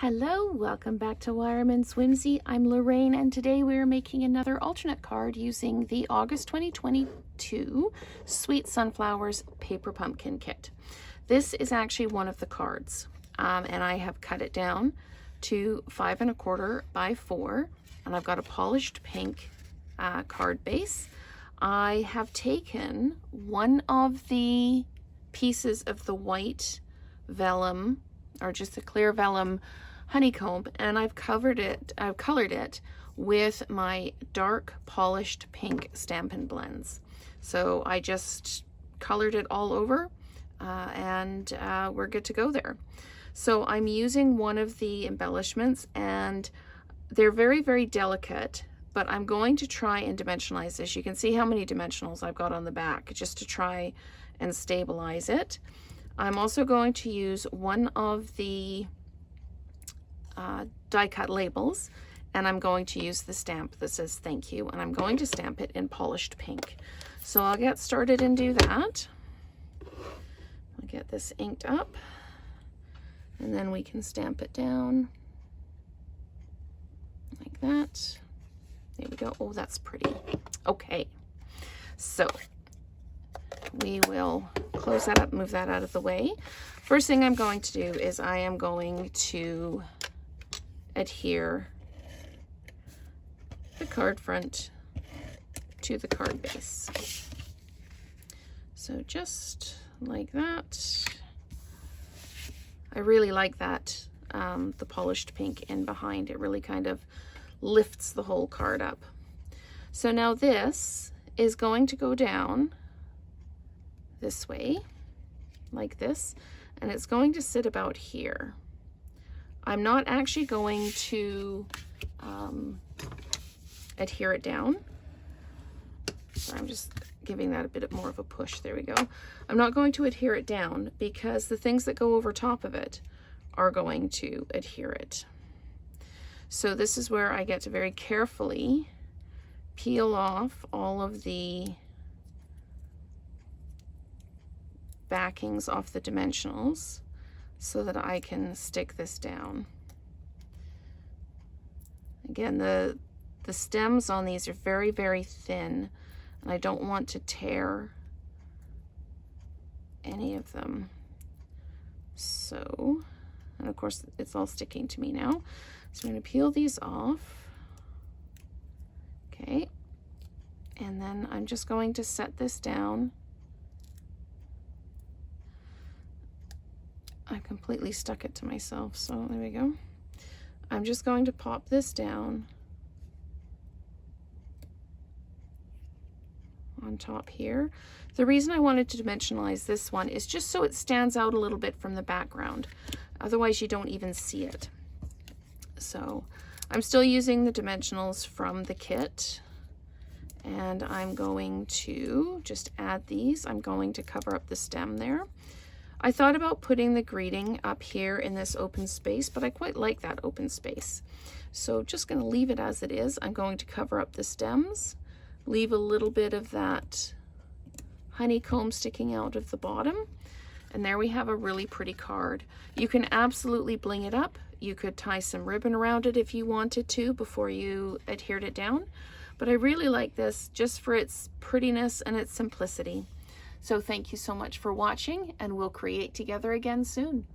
Hello, welcome back to Wireman's Whimsy. I'm Lorraine, and today we are making another alternate card using the August 2022 Sweet Sunflowers Paper Pumpkin Kit. This is actually one of the cards, and I have cut it down to 5 1/4 by 4, and I've got a polished pink card base. I have taken one of the pieces of the white vellum, or just a clear vellum honeycomb, and I've colored it with my dark polished pink Stampin' Blends. So I just colored it all over, and we're good to go there. So I'm using one of the embellishments, and they're very, very delicate, but I'm going to try and dimensionalize this. You can see how many dimensionals I've got on the back just to try and stabilize it. I'm also going to use one of the die cut labels, and I'm going to use the stamp that says thank you, and I'm going to stamp it in polished pink. So I'll get started and do that. I'll get this inked up, and then we can stamp it down like that. There we go. Oh, that's pretty. Okay, so we will close that up, move that out of the way. First thing I'm going to do is I am going to adhere the card front to the card base. So just like that. I really like that, the polished pink in behind. It really kind of lifts the whole card up. So now this is going to go down this way, like this, and it's going to sit about here. I'm not actually going to adhere it down. So I'm just giving that a bit more of a push. There we go. I'm not going to adhere it down because the things that go over top of it are going to adhere it. So this is where I get to very carefully peel off all of the backings off the dimensionals so that I can stick this down. Again, the stems on these are very, very thin, and I don't want to tear any of them. So, and of course it's all sticking to me now. So I'm going to peel these off. Okay, and then I'm just going to set this down. I completely stuck it to myself, so there we go. I'm just going to pop this down on top here. The reason I wanted to dimensionalize this one is just so it stands out a little bit from the background. Otherwise you don't even see it. So I'm still using the dimensionals from the kit, and I'm going to just add these. I'm going to cover up the stem there. I thought about putting the greeting up here in this open space, but I quite like that open space. So just going to leave it as it is. I'm going to cover up the stems, leave a little bit of that honeycomb sticking out of the bottom, and there we have a really pretty card. You can absolutely bling it up. You could tie some ribbon around it if you wanted to before you adhered it down, but I really like this just for its prettiness and its simplicity. So thank you so much for watching, and we'll create together again soon.